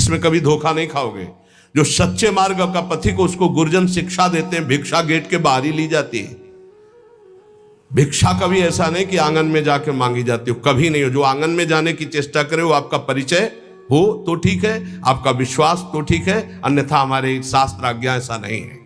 इसमें कभी धोखा नहीं खाओगे। जो सच्चे मार्ग का पथिक उसको गुरुजन शिक्षा देते हैं, भिक्षा गेट के बाहर ही ली जाती है। भिक्षा कभी ऐसा नहीं कि आंगन में जाके मांगी जाती हो, कभी नहीं हो। जो आंगन में जाने की चेष्टा करे वो आपका परिचय हो तो ठीक है, आपका विश्वास तो ठीक है, अन्यथा हमारे शास्त्र आज्ञा ऐसा नहीं है।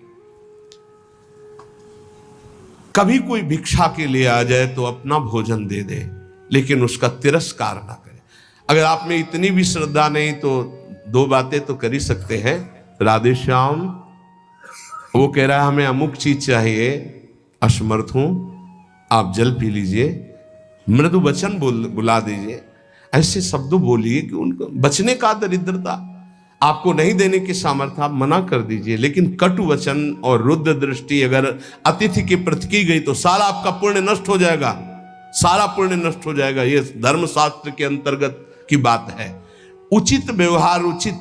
कभी कोई भिक्षा के लिए आ जाए तो अपना भोजन दे दे, लेकिन उसका तिरस्कार ना करे। अगर आप में इतनी भी श्रद्धा नहीं तो दो बातें तो कर ही सकते हैं। राधे श्याम, वो कह रहा है हमें अमुक चीज चाहिए, असमर्थ हूं, आप जल पी लीजिए, मृदु वचन बुला दीजिए, ऐसे शब्द बोलिए कि उनको बचने का दरिद्रता आपको नहीं देने की सामर्थ्य, आप मना कर दीजिए। लेकिन कटु वचन और रुद्र दृष्टि अगर अतिथि के प्रति की गई तो सारा आपका पुण्य नष्ट हो जाएगा, सारा पुण्य नष्ट हो जाएगा। ये धर्मशास्त्र के अंतर्गत की बात है। उचित व्यवहार, उचित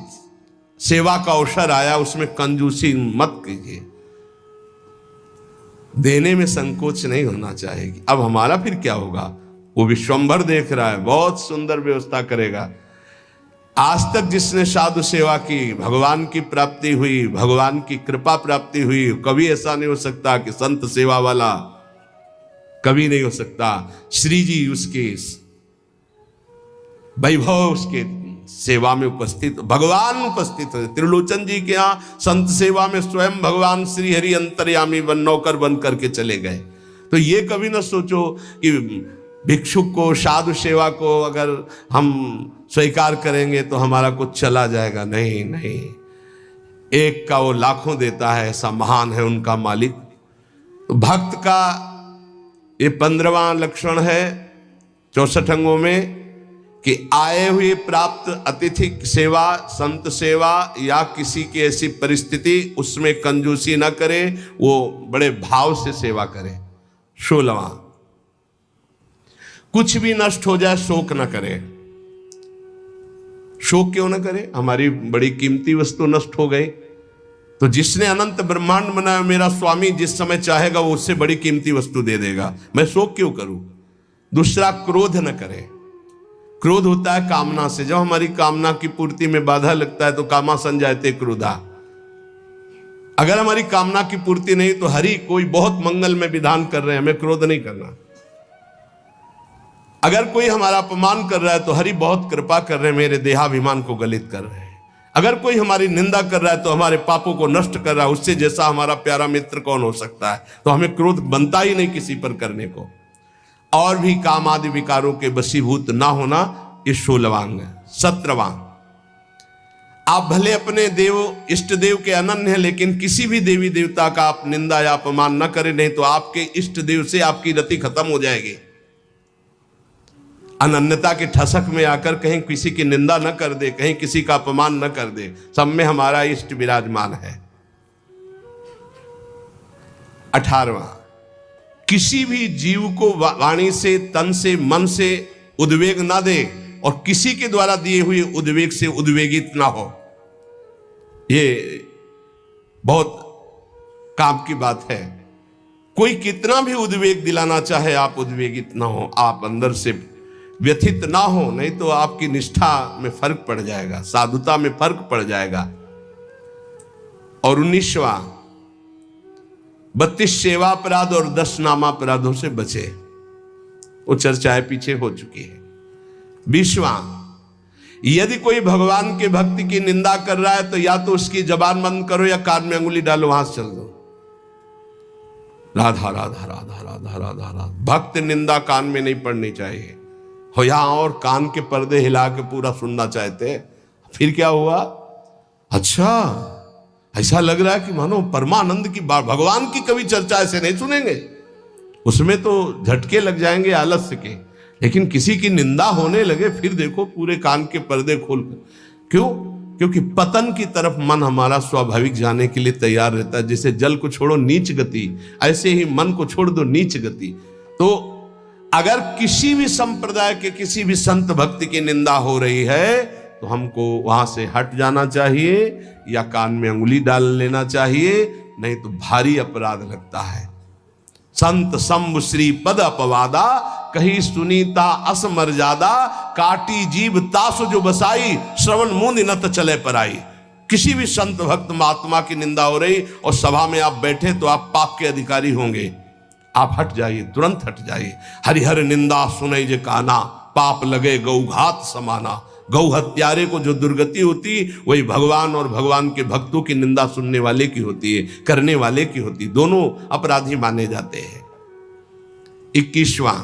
सेवा का अवसर आया, उसमें कंजूसी मत कीजिए, देने में संकोच नहीं होना चाहिए। अब हमारा फिर क्या होगा? वो विश्वंभर देख रहा है, बहुत सुंदर व्यवस्था करेगा। आज तक जिसने साधु सेवा की, भगवान की प्राप्ति हुई, भगवान की कृपा प्राप्ति हुई। कभी ऐसा नहीं हो सकता कि संत सेवा वाला, कभी नहीं हो सकता। श्री जी उसके वैभव, उसके सेवा में उपस्थित, भगवान उपस्थित है। त्रिलोचन जी के यहाँ संत सेवा में स्वयं भगवान श्री हरि अंतर्यामी बन नौकर बन करके चले गए। तो ये कभी ना सोचो कि भिक्षुक को, साधु सेवा को अगर हम स्वीकार करेंगे तो हमारा कुछ चला जाएगा। नहीं नहीं, एक का वो लाखों देता है, ऐसा महान है उनका मालिक। तो भक्त का ये 15वां लक्षण है 64 अंगों में कि आए हुए प्राप्त अतिथि सेवा, संत सेवा या किसी की ऐसी परिस्थिति, उसमें कंजूसी ना करे, वो बड़े भाव से सेवा करे। 16वां, कुछ भी नष्ट हो जाए शोक ना करे। शोक क्यों ना करे? हमारी बड़ी कीमती वस्तु नष्ट हो गई तो जिसने अनंत ब्रह्मांड बनाया मेरा स्वामी, जिस समय चाहेगा वो उससे बड़ी कीमती वस्तु दे देगा, मैं शोक क्यों करूं? दूसरा, क्रोध न करे। क्रोध होता है कामना से। जब हमारी कामना की पूर्ति में बाधा लगता है तो कामा संजायते क्रोधा। अगर हमारी कामना की पूर्ति नहीं तो हरि कोई बहुत मंगल में विधान कर रहे हैं, हमें क्रोध नहीं करना। अगर कोई हमारा अपमान कर रहा है तो हरि बहुत कृपा कर रहे हैं, मेरे देहाभिमान को गलित कर रहे हैं। अगर कोई हमारी निंदा कर रहा है तो हमारे पापों को नष्ट कर रहा है, उससे जैसा हमारा प्यारा मित्र कौन हो सकता है? तो हमें क्रोध बनता ही नहीं किसी पर करने को। और भी काम आदि विकारों के वशीभूत ना होना, ये 16वां है। 17वां, आप भले अपने देव इष्ट देव के अनन्य हैं, लेकिन किसी भी देवी देवता का आप निंदा या अपमान न करें, नहीं तो आपके इष्ट देव से आपकी रति खत्म हो जाएगी। अनन्यता के ठसक में आकर कहीं किसी की निंदा न कर दे, कहीं किसी का अपमान न कर दे। सब में हमारा इष्ट विराजमान है। 18वां, किसी भी जीव को वाणी से, तन से, मन से उद्वेग ना दे और किसी के द्वारा दिए हुए उद्वेग से उद्वेगित ना हो। ये बहुत काम की बात है। कोई कितना भी उद्वेग दिलाना चाहे, आप उद्वेगित ना हो, आप अंदर से व्यथित ना हो, नहीं तो आपकी निष्ठा में फर्क पड़ जाएगा, साधुता में फर्क पड़ जाएगा। और 19वां, 32 सेवा अपराध और 10 नामा अपराधों से बचे। वो चर्चाएं पीछे हो चुकी है। 20वां, यदि कोई भगवान के भक्ति की निंदा कर रहा है तो या तो उसकी जबान बंद करो या कान में अंगुली डालो, वहां से चल दो। राधा राधा राधा राधा राधा राधा। भक्त निंदा कान में नहीं पड़नी चाहिए। हो यहां और कान के पर्दे हिला के पूरा सुनना चाहते, फिर क्या हुआ? अच्छा, ऐसा लग रहा है कि मानो परमानंद की बात, भगवान की कभी चर्चा ऐसे नहीं सुनेंगे, उसमें तो झटके लग जाएंगे आलस्य के। लेकिन किसी की निंदा होने लगे, फिर देखो पूरे कान के पर्दे खोल कर। क्यों? क्योंकि पतन की तरफ मन हमारा स्वाभाविक जाने के लिए तैयार रहता है। जैसे जल को छोड़ो नीच गति, ऐसे ही मन को छोड़ दो नीच गति। तो अगर किसी भी संप्रदाय के किसी भी संत भक्ति की निंदा हो रही है तो हमको वहां से हट जाना चाहिए या कान में अंगुली डाल लेना चाहिए, नहीं तो भारी अपराध लगता है। संत शंभु श्री पद अपवादा कही सुनीता अस मर्यादा, काटी जीव तासु जो बसाई, श्रवण मुनि नत चले पर आई। किसी भी संत भक्त महात्मा की निंदा हो रही और सभा में आप बैठे तो आप पाप के अधिकारी होंगे, आप हट जाइए, तुरंत हट जाइए। हरिहर निंदा सुनई जे काना, पाप लगे गौघात समाना। गौ हत्यारे को जो दुर्गति होती वही भगवान और भगवान के भक्तों की निंदा सुनने वाले की होती है, करने वाले की होती है, दोनों अपराधी माने जाते हैं। 21वां,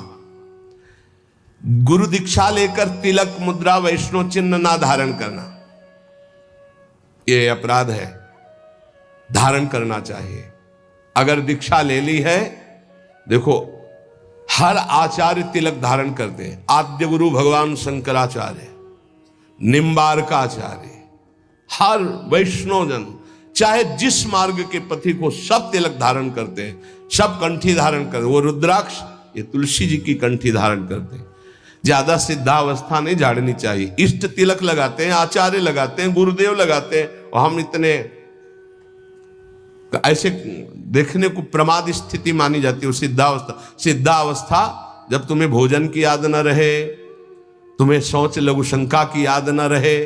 गुरु दीक्षा लेकर तिलक मुद्रा वैष्णव चिन्ह ना धारण करना, यह अपराध है, धारण करना चाहिए। अगर दीक्षा ले ली है, देखो हर आचार्य तिलक धारण करते हैं। आद्य गुरु भगवान शंकराचार्य, निम्बार्काचार्य, हर वैष्णव जन चाहे जिस मार्ग के पथिक हो सब तिलक धारण करते हैं, सब कंठी धारण करते। वो रुद्राक्ष ये तुलसी जी की कंठी धारण करते हैं। ज्यादा सिद्धावस्था नहीं झाड़नी चाहिए। इष्ट तिलक लगाते हैं, आचार्य लगाते हैं, गुरुदेव लगाते हैं, और हम इतने ऐसे देखने को प्रमाद स्थिति मानी जाती है। सिद्धावस्था, सिद्धावस्था जब तुम्हें भोजन की याद न रहे, तुम्हें शौच लघु शंका की याद न रहे,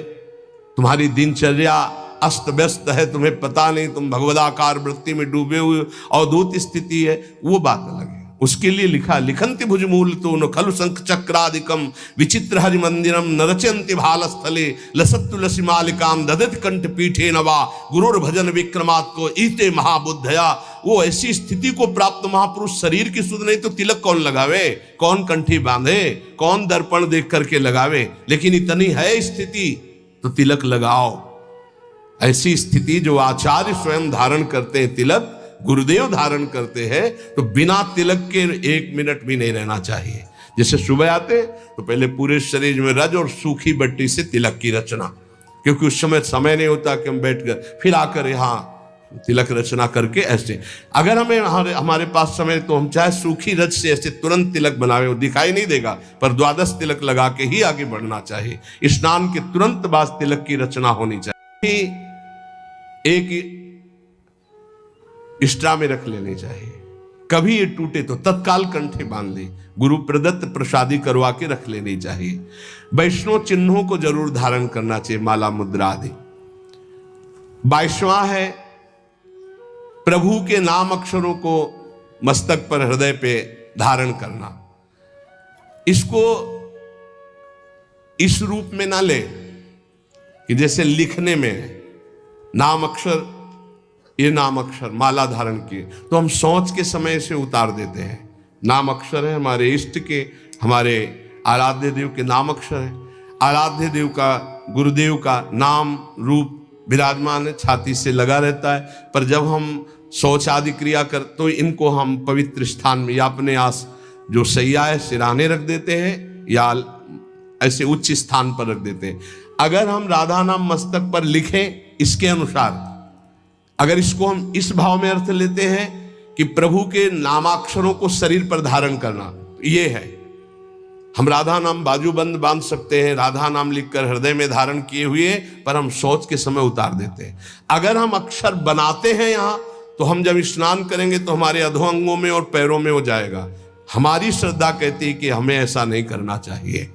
तुम्हारी दिनचर्या अस्त व्यस्त है, तुम्हें पता नहीं, तुम भगवदाकार वृत्ति में डूबे हुए अवधूत स्थिति है, वो बात अलग है। उसके लिए लिखा, लिखंति भुजमूल तो न खलु शंख चक्रादिकम, विचित्र हरि मंदिरम न रचयन्ति भालस्थले, लसत तुलसी मालिकाम ददत कंठ पीठे नवा, गुरुर भजन विक्रमात् को ईते महाबुद्धया। वो ऐसी स्थिति को प्राप्त महापुरुष शरीर की सुध नहीं तो तिलक कौन लगावे, कौन कंठी बांधे, कौन दर्पण देख करके लगावे, लेकिन इतनी है स्थिति तो तिलक लगाओ। ऐसी स्थिति जो आचार्य स्वयं धारण करते हैं, तिलक गुरुदेव धारण करते हैं, तो बिना तिलक के 1 मिनट भी नहीं रहना चाहिए। जैसे सुबह आते तो पहले पूरे शरीर में रज और सूखी बट्टी से तिलक की रचना, क्योंकि उस समय नहीं होता कि हम बैठकर फिर आकर यहाँ तिलक रचना करके ऐसे। अगर हमारे पास समय तो हम चाहे सूखी रज से ऐसे तुरंत तिलक बनावे, वो दिखाई नहीं देगा, पर 12 तिलक लगा के ही आगे बढ़ना चाहिए। स्नान के तुरंत बाद तिलक की रचना होनी चाहिए। एक इष्टा में रख लेनी चाहिए, कभी ये टूटे तो तत्काल कंठे बांध ली, गुरु प्रदत्त प्रसादी करवा के रख लेनी चाहिए। वैष्णव चिन्हों को जरूर धारण करना चाहिए, माला मुद्रा आदि। 22वां है, प्रभु के नाम अक्षरों को मस्तक पर हृदय पे धारण करना। इसको इस रूप में ना ले कि जैसे लिखने में नाम अक्षर, ये नाम अक्षर माला धारण किए तो हम सोच के समय से उतार देते हैं। नाम अक्षर है हमारे इष्ट के, हमारे आराध्य देव के नाम अक्षर है। आराध्य देव का, गुरुदेव का नाम रूप विराजमान है, छाती से लगा रहता है। पर जब हम शौच आदि क्रिया कर तो इनको हम पवित्र स्थान में या अपने आस जो सैया है सिराने रख देते हैं, या ऐसे उच्च स्थान पर रख देते हैं। अगर हम राधा नाम मस्तक पर लिखें इसके अनुसार, अगर इसको हम इस भाव में अर्थ लेते हैं कि प्रभु के नामाक्षरों को शरीर पर धारण करना, ये है हम राधा नाम बाजूबंद बांध सकते हैं, राधा नाम लिखकर हृदय में धारण किए हुए, पर हम शौच के समय उतार देते हैं। अगर हम अक्षर बनाते हैं यहाँ, तो हम जब स्नान करेंगे तो हमारे अधोअंगों में और पैरों में हो जाएगा। हमारी श्रद्धा कहती है कि हमें ऐसा नहीं करना चाहिए,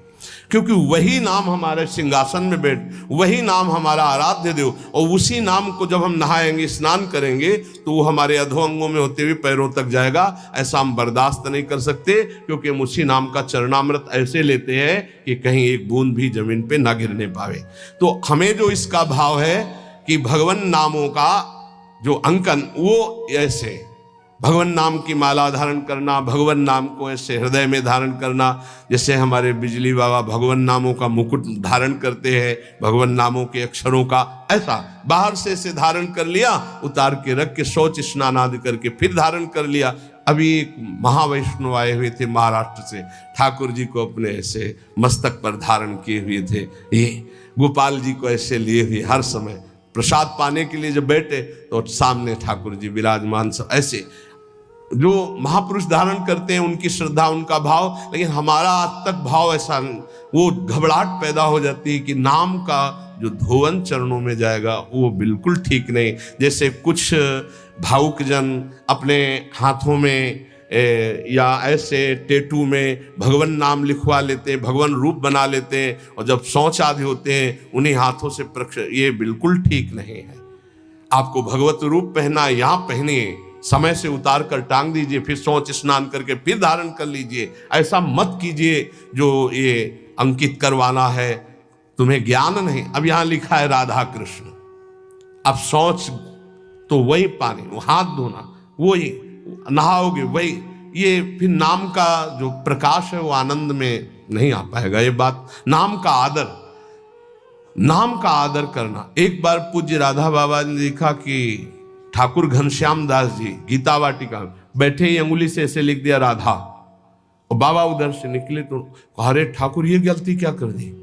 क्योंकि वही नाम हमारे सिंहासन में बैठ, वही नाम हमारा आराध्य देव, और उसी नाम को जब हम नहाएंगे, स्नान करेंगे, तो वो हमारे अधोअंगों में होते हुए पैरों तक जाएगा। ऐसा हम बर्दाश्त नहीं कर सकते, क्योंकि हम उसी नाम का चरणामृत ऐसे लेते हैं कि कहीं एक बूंद भी जमीन पे ना गिरने पावे। तो हमें जो इसका भाव है कि भगवान नामों का जो अंकन, वो ऐसे भगवान नाम की माला धारण करना, भगवान नाम को ऐसे हृदय में धारण करना। जैसे हमारे बिजली बाबा भगवान नामों का मुकुट धारण करते हैं, भगवान नामों के अक्षरों का, ऐसा बाहर से ऐसे धारण कर लिया, उतार के रख के शौच स्नान आदि करके फिर धारण कर लिया। अभी एक महावैष्णव आए हुए थे महाराष्ट्र से, ठाकुर जी को अपने ऐसे मस्तक पर धारण किए हुए थे, ये गोपाल जी को ऐसे लिए हुए, हर समय प्रसाद पाने के लिए जब बैठे तो सामने ठाकुर जी विराजमान, सब ऐसे जो महापुरुष धारण करते हैं, उनकी श्रद्धा, उनका भाव। लेकिन हमारा आज तक भाव ऐसा, वो घबराहट पैदा हो जाती है कि नाम का जो धोवन चरणों में जाएगा वो बिल्कुल ठीक नहीं। जैसे कुछ भावुक जन अपने हाथों में या ऐसे टेटू में भगवान नाम लिखवा लेते हैं, भगवान रूप बना लेते हैं, और जब शौच आदि होते हैं उन्हीं हाथों से ये बिल्कुल ठीक नहीं है। आपको भगवत रूप पहना, यहाँ पहनिए, समय से उतार कर टांग दीजिए, फिर शौच स्नान करके फिर धारण कर लीजिए। ऐसा मत कीजिए जो ये अंकित करवाना है, तुम्हें ज्ञान नहीं। अब यहाँ लिखा है राधा कृष्ण, अब शौच तो वही पानी, वो हाथ धोना, वही नहाओगे वही, ये फिर नाम का जो प्रकाश है वो आनंद में नहीं आ पाएगा। ये बात नाम का आदर, नाम का आदर करना। एक बार पूज्य राधा बाबा ने देखा कि ठाकुर घनश्याम दास जी गीता वाटिका बैठे ही अंगुली से ऐसे लिख दिया राधा, और बाबा उधर से निकले तो कहा, अरे ठाकुर ये गलती क्या कर दी,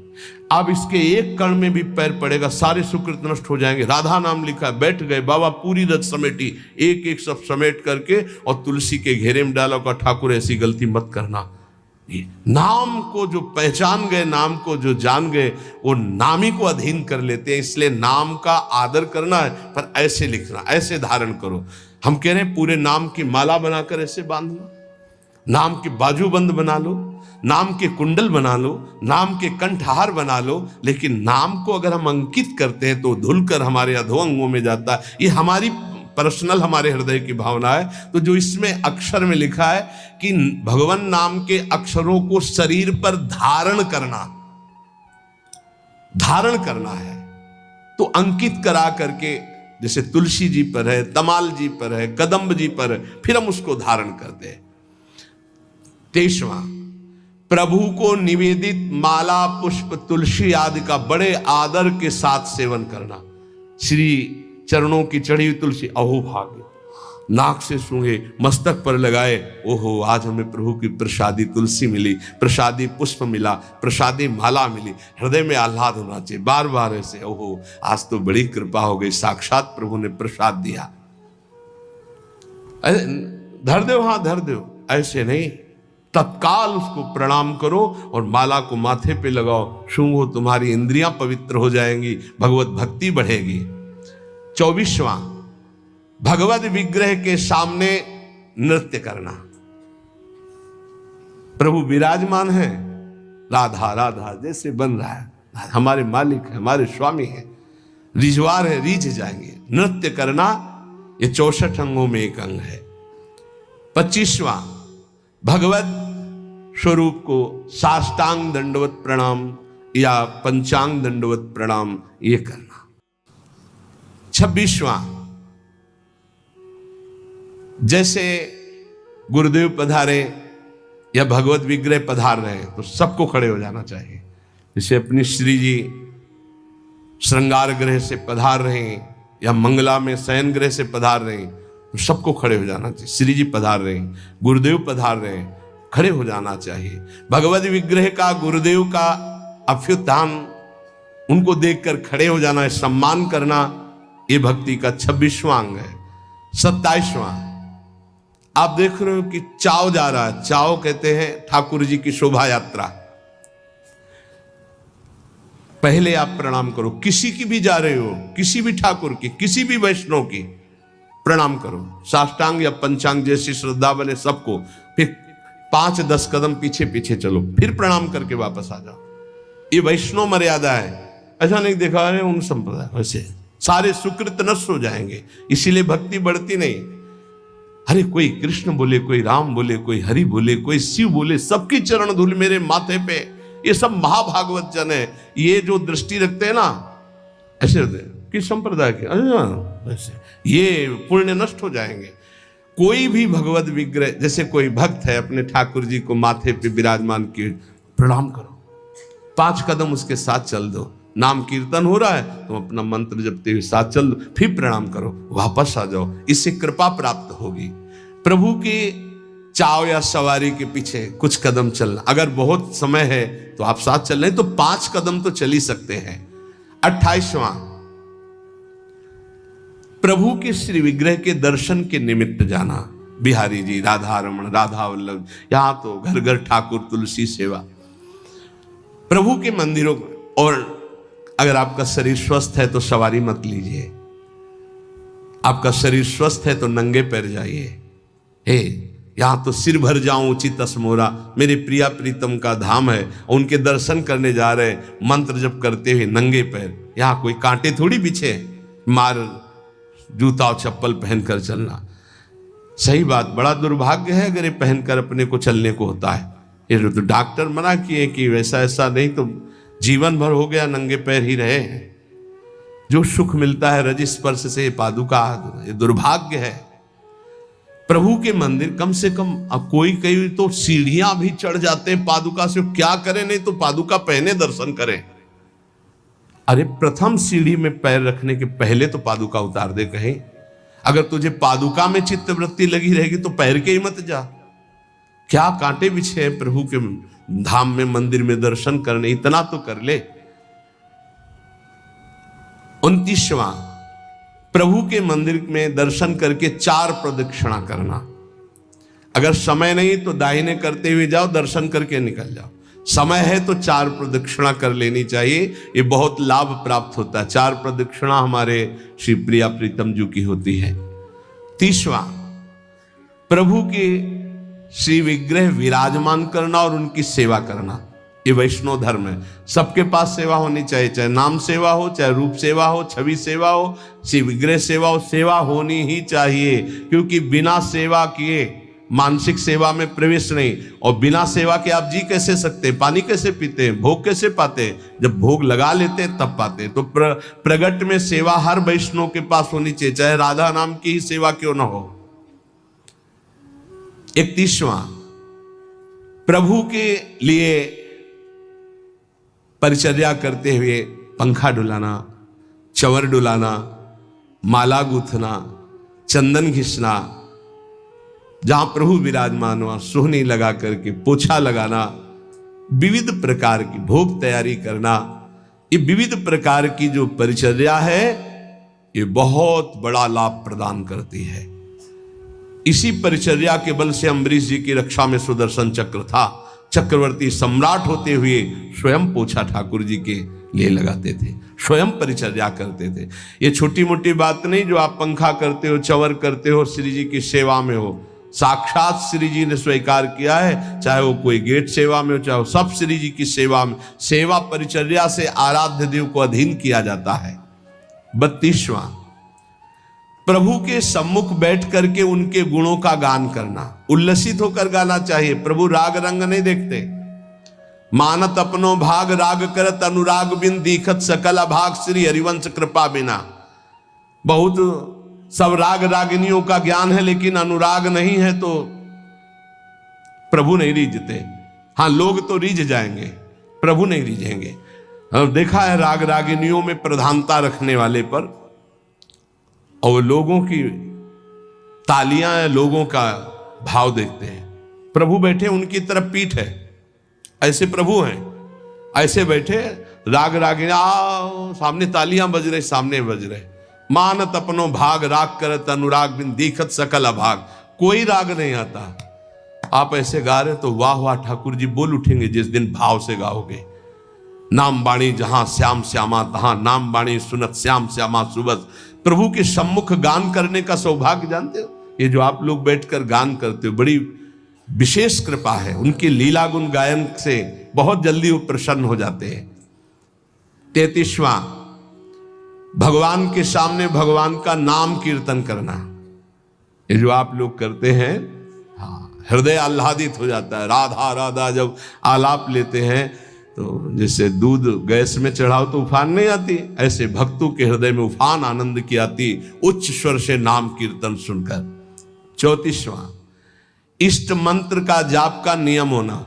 अब इसके एक कण में भी पैर पड़ेगा सारे सुकृत नष्ट हो जाएंगे। राधा नाम लिखा है। बैठ गए, बाबा पूरी रथ समेटी, एक एक सब समेट करके और तुलसी के घेरे में डाला, का ठाकुर ऐसी गलती मत करना। नाम को जो पहचान गए, नाम को जो जान गए, वो नामी को अधीन कर लेते हैं। इसलिए नाम का आदर करना है, पर ऐसे लिखना, ऐसे धारण करो। हम कह रहे हैं पूरे नाम की माला बनाकर ऐसे बांध लो, नाम के बाजूबंद बना लो, नाम के कुंडल बना लो, नाम के कंठहार बना लो, लेकिन नाम को अगर हम अंकित करते हैं तो धुलकर हमारे अधोअंगों में जाता है। ये हमारी पर्सनल, हमारे हृदय की भावना है। तो जो इसमें अक्षर में लिखा है कि भगवान नाम के अक्षरों को शरीर पर धारण करना, धारण करना है, तो अंकित करा करके, जैसे तुलसी जी पर है, तमाल जी पर है, कदम्ब जी पर है, फिर हम उसको धारण करते हैं। 23वां, प्रभु को निवेदित माला, पुष्प, तुलसी आदि का बड़े आदर के साथ सेवन करना। श्री चरणों की चढ़ी हुई तुलसी, अहो भाग्य, नाक से सूंघे, मस्तक पर लगाए, ओहो आज हमें प्रभु की प्रसादी तुलसी मिली, प्रसादी पुष्प मिला, प्रसादी माला मिली। हृदय में आह्लाद होना चाहिए, बार बार ऐसे, ओहो आज तो बड़ी कृपा हो गई, साक्षात प्रभु ने प्रसाद दिया। धर दो, हाँ धर दो, ऐसे नहीं, तत्काल उसको प्रणाम करो और माला को माथे पे लगाओ, सूंघो, तुम्हारी इंद्रियां पवित्र हो जाएंगी, भगवत भक्ति बढ़ेगी। 24वां, भगवत विग्रह के सामने नृत्य करना। प्रभु विराजमान है, राधा राधा जैसे बन रहा है, हमारे मालिक है, हमारे स्वामी है, रिजवार है, रीझ जाएंगे। नृत्य करना ये 64 अंगों में एक अंग है। 25वां, भगवत स्वरूप को साष्टांग दंडवत प्रणाम या पंचांग दंडवत प्रणाम ये करना। 26वां, जैसे गुरुदेव पधारे या भगवत विग्रह पधार रहे हैं तो सबको खड़े हो जाना चाहिए। जैसे अपनी श्री जी श्रृंगार गृह से पधार रहे हैं या मंगला में शयन गृह से पधार रहे हैं तो सबको खड़े हो जाना चाहिए। श्री जी पधार रहे हैं, गुरुदेव पधार रहे हैं, खड़े हो जाना चाहिए। भगवत विग्रह का, गुरुदेव का अभ्युत्थान, उनको देखकर खड़े हो जाना है, सम्मान करना, ये भक्ति का 26वां अंग है। 27वां, आप देख रहे हो कि चाव जा रहा है, चाव कहते हैं ठाकुर जी की शोभा यात्रा। पहले आप प्रणाम करो, किसी की भी जा रहे हो, किसी भी ठाकुर की, किसी भी वैष्णव की, प्रणाम करो, साष्टांग या पंचांग जैसी श्रद्धा बने सबको। फिर 5-10 कदम पीछे पीछे चलो, फिर प्रणाम करके वापस आ जाओ। ये वैष्णव मर्यादा है। ऐसा नहीं देखा है उन संप्रदाय, वैसे सारे सुकृत नष्ट हो जाएंगे, इसीलिए भक्ति बढ़ती नहीं। अरे कोई कृष्ण बोले, कोई राम बोले, कोई हरि बोले, कोई शिव बोले, सबकी चरण धूल मेरे माथे पे, ये सब महाभागवत जन है। ये जो दृष्टि रखते हैं ना, ऐसे होते हैं किस संप्रदाय के, ऐसे ये पुण्य नष्ट हो जाएंगे। कोई भी भगवत विग्रह, जैसे कोई भक्त है अपने ठाकुर जी को माथे पे विराजमान किए, प्रणाम करो, 5 कदम उसके साथ चल दो। नाम कीर्तन हो रहा है तो अपना मंत्र जपते हुए साथ चल दो, फिर प्रणाम करो, वापस आ जाओ, इससे कृपा प्राप्त होगी। प्रभु के चाव या सवारी के पीछे कुछ कदम चलना, अगर बहुत समय है तो आप साथ चल रहे तो 5 कदम तो चल ही सकते हैं। 28वां, प्रभु के श्री विग्रह के दर्शन के निमित्त जाना। बिहारी जी, राधा रमण, राधा वल्लभ, यहां तो घर घर ठाकुर तुलसी सेवा। प्रभु के मंदिरों, और अगर आपका शरीर स्वस्थ है तो सवारी मत लीजिए, आपका शरीर स्वस्थ है तो नंगे पैर जाइए। हे यहाँ तो सिर भर जाऊं उचित असमोरा, मेरे प्रिया प्रीतम का धाम है, उनके दर्शन करने जा रहे, मंत्र जप करते हुए नंगे पैर, यहाँ कोई कांटे थोड़ी बिछे, मार जूता और चप्पल पहनकर चलना। सही बात, बड़ा दुर्भाग्य है अगर ये पहनकर अपने को चलने को होता है। ये तो डॉक्टर मना किए कि वैसा ऐसा नहीं तो जीवन भर हो गया नंगे पैर ही रहे। जो सुख मिलता है रज स्पर्श से पादुका, ये दुर्भाग्य है। प्रभु के मंदिर कम से कम, अब कोई कई तो सीढ़ियां भी चढ़ जाते हैं पादुका से, क्या करें, नहीं तो पादुका पहने दर्शन करें। अरे प्रथम सीढ़ी में पैर रखने के पहले तो पादुका उतार दे कहीं। अगर तुझे पादुका में चित्तवृत्ति लगी रहेगी तो पैर के ही मत जा। क्या कांटे बिछे हैं प्रभु के धाम में, मंदिर में दर्शन करने, इतना तो कर ले। 29वां, प्रभु के मंदिर में दर्शन करके 4 प्रदक्षिणा करना। अगर समय नहीं तो दाहिने करते हुए जाओ, दर्शन करके निकल जाओ। समय है तो 4 प्रदक्षिणा कर लेनी चाहिए, ये बहुत लाभ प्राप्त होता है। 4 प्रदक्षिणा हमारे श्री प्रिया प्रीतम जी की होती है। 30वां, प्रभु के श्री विग्रह विराजमान करना और उनकी सेवा करना। ये वैष्णव धर्म है, सबके पास सेवा होनी चाहिए, चाहे नाम सेवा हो, चाहे रूप सेवा हो, छवि सेवा हो, श्री विग्रह सेवा हो, सेवा होनी ही चाहिए। क्योंकि बिना सेवा किए मानसिक सेवा में प्रवेश नहीं, और बिना सेवा के आप जी कैसे सकते हैं, पानी कैसे पीते हैं, भोग कैसे पाते हैं, जब भोग लगा लेते हैं तब पाते हैं। तो प्रगट में सेवा हर वैष्णव के पास होनी चाहिए, चाहे राधा नाम की ही सेवा क्यों ना हो। 31वां, प्रभु के लिए परिचर्या करते हुए पंखा डुलाना, चंवर डुलाना, माला गूंथना, चंदन घिसना, जहां प्रभु विराजमान हुआ सोहनी लगा करके पोछा लगाना, विविध प्रकार की भोग तैयारी करना, ये विविध प्रकार की जो परिचर्या है ये बहुत बड़ा लाभ प्रदान करती है। इसी परिचर्या के बल से अम्बरीश जी की रक्षा में सुदर्शन चक्र था। चक्रवर्ती सम्राट होते हुए स्वयं पोछा ठाकुर जी के लिए लगाते थे, स्वयं परिचर्या करते थे। ये छोटी मोटी बात नहीं जो आप पंखा करते हो, चंवर करते हो, श्री जी की सेवा में हो। साक्षात श्री जी ने स्वीकार किया है, चाहे वो कोई गेट सेवा में हो, चाहे वो सब श्री जी की सेवा में, सेवा परिचर्या से आराध्य देव को अधीन किया जाता है। 32वां, प्रभु के सम्मुख बैठ करके उनके गुणों का गान करना, उल्लसित होकर गाना चाहिए। प्रभु राग रंग नहीं देखते। मानत अपनो भाग राग करत, अनुराग बिन दीखत सकल अभाग, श्री हरिवंश कृपा बिना। बहुत सब राग रागिनियों का ज्ञान है, लेकिन अनुराग नहीं है तो प्रभु नहीं रीझते। हाँ, लोग तो रीझ जाएंगे, प्रभु नहीं रीझेंगे। देखा है राग रागिनियों में प्रधानता रखने वाले पर, और लोगों की तालियां, लोगों का भाव देखते हैं। प्रभु बैठे उनकी तरफ पीठ है, ऐसे प्रभु हैं, ऐसे बैठे राग रागिनी, सामने तालियां बज रहे, सामने बज रहे। मानत अपनो भाग राग करत, अनुराग बिन दीखत सकल अभाग। कोई राग नहीं आता, आप ऐसे गा रहे तो वाह वाह ठाकुर जी बोल उठेंगे जिस दिन भाव से गाओगे। नाम बाणी जहां श्याम श्यामा तहां, नाम बाणी सुनत श्याम श्यामा सुबस। प्रभु के सम्मुख गान करने का सौभाग्य जानते हो, ये जो आप लोग बैठकर गान करते हो, बड़ी विशेष कृपा है। उनके लीला गुण गायन से बहुत जल्दी वो प्रसन्न हो जाते हैं। 33वां, भगवान के सामने भगवान का नाम कीर्तन करना। ये जो आप लोग करते हैं, हाँ, हृदय आह्लादित हो जाता है। राधा राधा जब आलाप लेते हैं तो जैसे दूध गैस में चढ़ाओ तो उफान नहीं आती, ऐसे भक्तों के हृदय में उफान आनंद की आती उच्च स्वर से नाम कीर्तन सुनकर। 34वां, इष्ट मंत्र का जाप का नियम होना।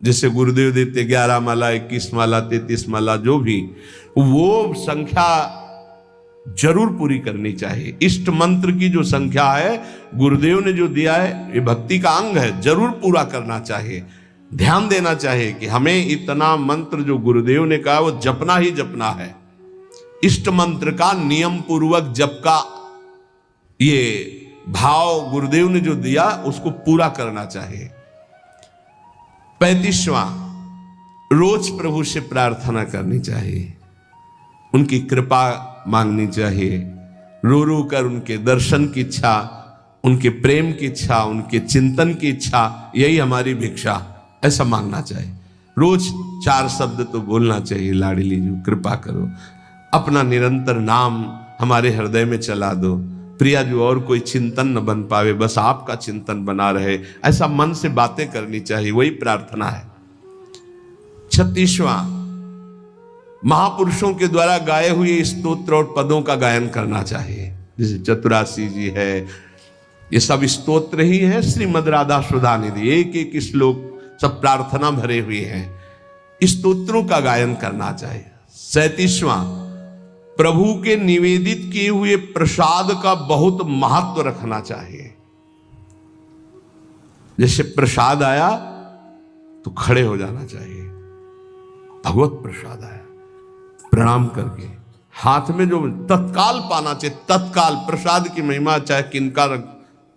जैसे गुरुदेव देते 11 माला, 21 माला, 33 माला, जो भी, वो संख्या जरूर पूरी करनी चाहिए। इष्ट मंत्र की जो संख्या है गुरुदेव ने जो दिया है, ये भक्ति का अंग है, जरूर पूरा करना चाहिए। ध्यान देना चाहिए कि हमें इतना मंत्र जो गुरुदेव ने कहा वो जपना ही जपना है। इष्ट मंत्र का नियम पूर्वक जप का ये भाव गुरुदेव ने जो दिया उसको पूरा करना चाहिए। 35वां, रोज प्रभु से प्रार्थना करनी चाहिए, उनकी कृपा मांगनी चाहिए, रो रो कर उनके दर्शन की इच्छा उनके प्रेम की इच्छा, उनके चिंतन की इच्छा, यही हमारी भिक्षा, ऐसा मांगना चाहिए। रोज 4 शब्द तो बोलना चाहिए, लाडली जी कृपा करो, अपना निरंतर नाम हमारे हृदय में चला दो, प्रिया जो और कोई चिंतन न बन पावे, बस आपका चिंतन बना रहे, ऐसा मन से बातें करनी चाहिए, वही प्रार्थना है। 36वां, महापुरुषों के द्वारा गाए हुए स्तोत्र और पदों का गायन करना चाहिए। जैसे चतुरासी जी है, ये सब स्तोत्र ही है, श्रीमद् राधा सुधा निधि, एक एक श्लोक सब प्रार्थना भरे हुए हैं, स्तोत्रों का गायन करना चाहिए। 37वां, प्रभु के निवेदित किए हुए प्रसाद का बहुत महत्व रखना चाहिए। जैसे प्रसाद आया तो खड़े हो जाना चाहिए, भगवत प्रसाद आया, प्रणाम करके हाथ में जो तत्काल पाना चाहिए, तत्काल प्रसाद की महिमा चाहे किनका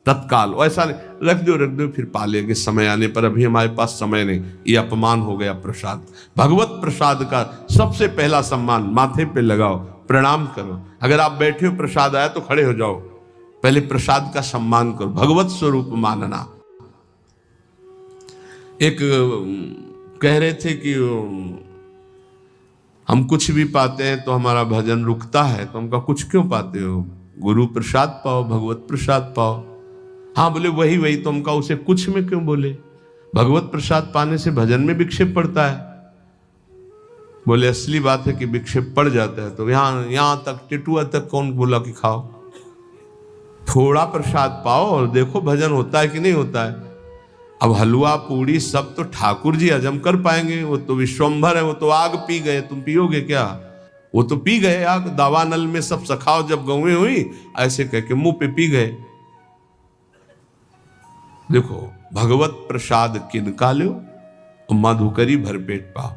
तत्काल, ऐसा नहीं रख दो फिर पा लेंगे समय आने पर, अभी हमारे पास समय नहीं, ये अपमान हो गया प्रसाद। भगवत प्रसाद का सबसे पहला सम्मान माथे पे लगाओ, प्रणाम करो। अगर आप बैठे हो प्रसाद आया तो खड़े हो जाओ, पहले प्रसाद का सम्मान करो, भगवत स्वरूप मानना। एक कह रहे थे कि हम कुछ भी पाते हैं तो हमारा भजन रुकता है, तो हमका कुछ क्यों पाते हो, गुरु प्रसाद पाओ, भगवत प्रसाद पाओ। हाँ बोले वही तो हमका उसे कुछ में क्यों बोले, भगवत प्रसाद पाने से भजन में विक्षेप पड़ता है। बोले असली बात है कि विक्षेप पड़ जाता है, तो यहां तक टिटुआ तक कौन बोला कि खाओ, थोड़ा प्रसाद पाओ और देखो भजन होता है कि नहीं होता है। अब हलवा पूड़ी सब तो ठाकुर जी हजम कर पाएंगे, वो तो विश्वंभर है, वो तो आग पी गए, तुम पियोगे क्या, वो तो पी गए आग, दावानल में सब सखाओ जब गौएं हुई ऐसे कह के मुंह पे पी गए। देखो भगवत प्रसाद किनका लो और मधुकरी भरपेट पाओ,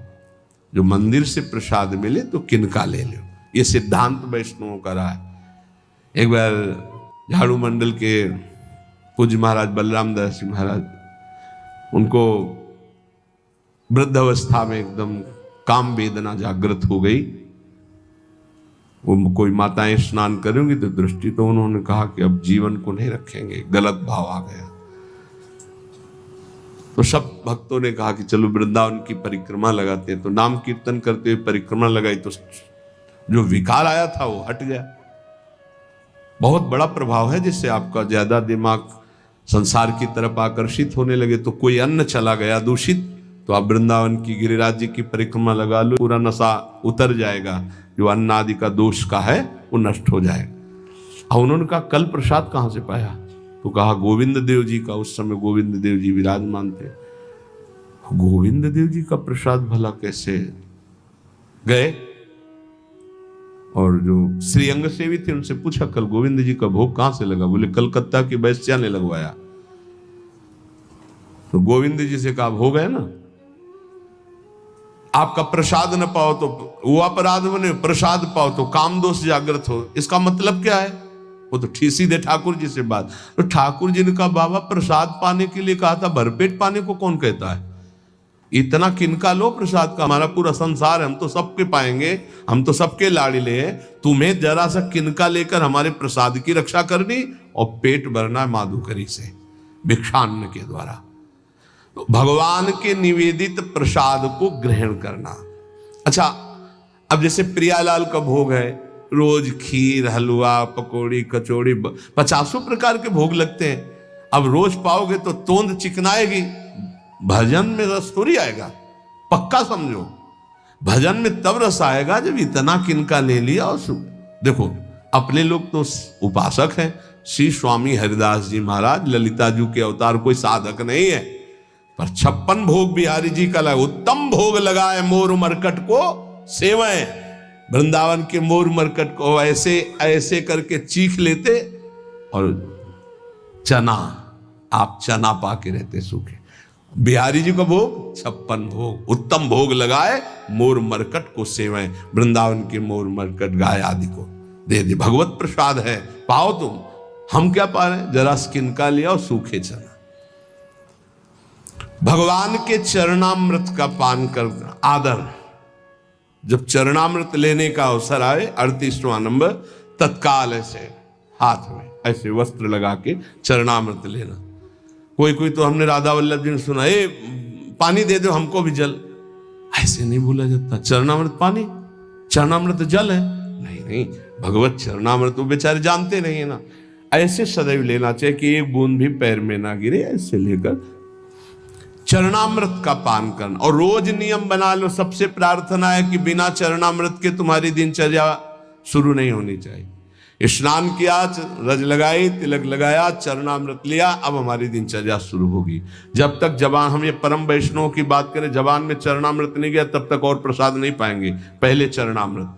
जो मंदिर से प्रसाद मिले तो किनका ले लो, ये सिद्धांत वैष्णवों का रहा है। एक बार झाड़ू मंडल के पूज्य महाराज बलराम दास जी महाराज, उनको वृद्ध अवस्था में एकदम काम वेदना जागृत हो गई, वो कोई माताएं स्नान करेंगी तो दृष्टि, तो उन्होंने कहा कि अब जीवन को नहीं रखेंगे, गलत भाव आ गया। तो सब भक्तों ने कहा कि चलो वृंदावन की परिक्रमा लगाते हैं, तो नाम कीर्तन करते हुए परिक्रमा लगाई तो जो विकार आया था वो हट गया। बहुत बड़ा प्रभाव है, जिससे आपका ज्यादा दिमाग संसार की तरफ आकर्षित होने लगे, तो कोई अन्न चला गया दूषित, तो आप वृंदावन की गिरिराज जी की परिक्रमा लगा लो, पूरा नशा उतर जाएगा, जो अन्न आदि का दोष का है वो नष्ट हो जाएगा। और उन्होंने कहा कल प्रसाद कहां से पाया, तो कहा गोविंद देव जी का, उस समय गोविंद देव जी विराजमान थे। गोविंद देव जी का प्रसाद भला कैसे गए, और जो श्रीअंग सेवी थे उनसे पूछा कल गोविंद जी का भोग कहां से लगा, बोले कलकत्ता की वैश्या ने लगवाया। तो गोविंद जी से कहा भोग है ना, आपका प्रसाद न पाओ तो वो अपराध बने, प्रसाद पाओ तो काम दोष जागृत हो, इसका मतलब क्या है। वो तो सीधे ठाकुर जी से बात, तो ठाकुर जी ने कहा बाबा प्रसाद पाने के लिए कहा था, भरपेट पाने को कौन कहता है, इतना किनका लो प्रसाद का, हमारा पूरा संसार है, हम तो सबके पाएंगे, हम तो सबके लाड़िले हैं, तुम्हें जरा सा किनका लेकर हमारे प्रसाद की रक्षा करनी और पेट भरना माधुकरी से भिक्षान्न के द्वारा। तो भगवान के निवेदित प्रसाद को ग्रहण करना। अच्छा, अब जैसे प्रियालाल का भोग है, रोज खीर हलवा पकौड़ी कचौड़ी 50 प्रकार के भोग लगते हैं, अब रोज पाओगे तो तोंद चिकनाएगी, भजन में रस थोड़ी आएगा, पक्का समझो। भजन में तब रस आएगा जब इतना किनका ले लिया। और देखो अपने लोग तो उपासक हैं, श्री स्वामी हरिदास जी महाराज ललिता जी के अवतार, कोई साधक नहीं है, पर 56 भोग बिहारी जी का लगा, उत्तम भोग लगाए मोर मरकट को सेवएं, वृंदावन के मोर मरकट को ऐसे ऐसे करके चीख लेते, और चना, आप चना पाके रहते सूखे। बिहारी जी का भोग 56 भोग, उत्तम भोग लगाए मोर मरकट को सेवएं, वृंदावन के मोर मरकट गाय आदि को दे दे, भगवत प्रसाद है, पाओ तुम। हम क्या पा रहे हैं, जरा किनका लिया और सूखे चना। भगवान के चरणामृत का पान करना आदर, जब चरणामृत लेने का अवसर आए, 38वां नंबर, तत्काल ऐसे हाथ में ऐसे वस्त्र लगा के चरणामृत लेना। कोई कोई तो हमने राधा वल्लभ जी ने सुना, ए पानी दे दो हमको भी जल, ऐसे नहीं बोला जाता। चरणामृत पानी, चरणामृत जल है, नहीं नहीं, भगवत चरणामृत वो बेचारे जानते नहीं है ना। ऐसे सदैव लेना चाहिए कि एक बूंद भी पैर में ना गिरे, ऐसे लेकर चरणामृत का पान करना। और रोज नियम बना लो, सबसे प्रार्थना है कि बिना चरणामृत के तुम्हारी दिनचर्या शुरू नहीं होनी चाहिए। स्नान किया, रज लगाई, तिलक लगाया, चरणामृत लिया, अब हमारी दिनचर्या शुरू होगी। जब तक जबान, हम ये परम वैष्णव की बात करें, जबान में चरणामृत नहीं गया तब तक और प्रसाद नहीं पाएंगे, पहले चरणामृत।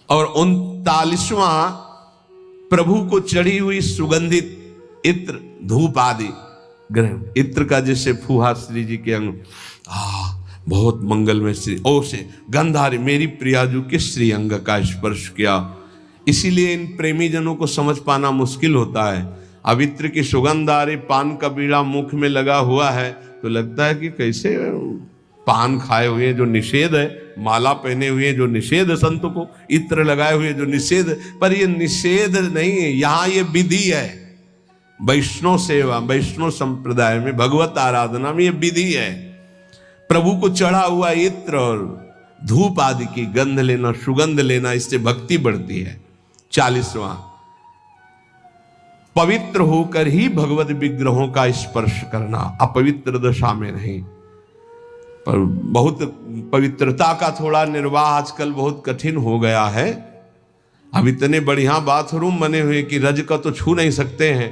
और 39वां प्रभु को चढ़ी हुई सुगंधित इत्र, धूप आदि ग्रह, इत्र का जैसे फूहा श्री जी के अंग, बहुत मंगलमय श्री ओ से गंधारी मेरी प्रियाजू के श्री अंग का स्पर्श किया। इसीलिए इन प्रेमी जनों को समझ पाना मुश्किल होता है। अब इत्र की सुगंध आ रही, पान का बीड़ा मुख में लगा हुआ है तो लगता है कि कैसे पान खाए हुए जो निषेध है, माला पहने हुए जो निषेध है, संत को इत्र लगाए हुए जो निषेध, पर ये निषेध नहीं है, यहाँ ये विधि है। वैष्णव सेवा, वैष्णव संप्रदाय में भगवत आराधना में ये विधि है। प्रभु को चढ़ा हुआ इत्र और धूप आदि की गंध लेना, सुगंध लेना, इससे भक्ति बढ़ती है। 40वां पवित्र होकर ही भगवत विग्रहों का स्पर्श करना, अपवित्र दशा में नहीं। पर बहुत पवित्रता का थोड़ा निर्वाह आजकल बहुत कठिन हो गया है। अब इतने बढ़िया बाथरूम बने हुए कि रज का तो छू नहीं सकते हैं,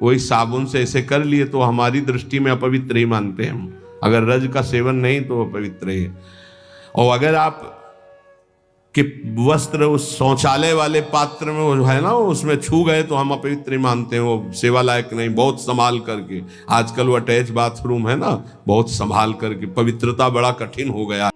वही साबुन से ऐसे कर लिए तो हमारी दृष्टि में अपवित्र ही मानते हैं हम। अगर रज का सेवन नहीं तो अपवित्र है। और अगर आप कि वस्त्र उस शौचालय वाले पात्र में वो है ना, उसमें छू गए तो हम अपवित्र ही मानते हैं, वो सेवा लायक नहीं। बहुत संभाल करके, आजकल वो अटैच बाथरूम है ना, बहुत संभाल करके, पवित्रता बड़ा कठिन हो गया।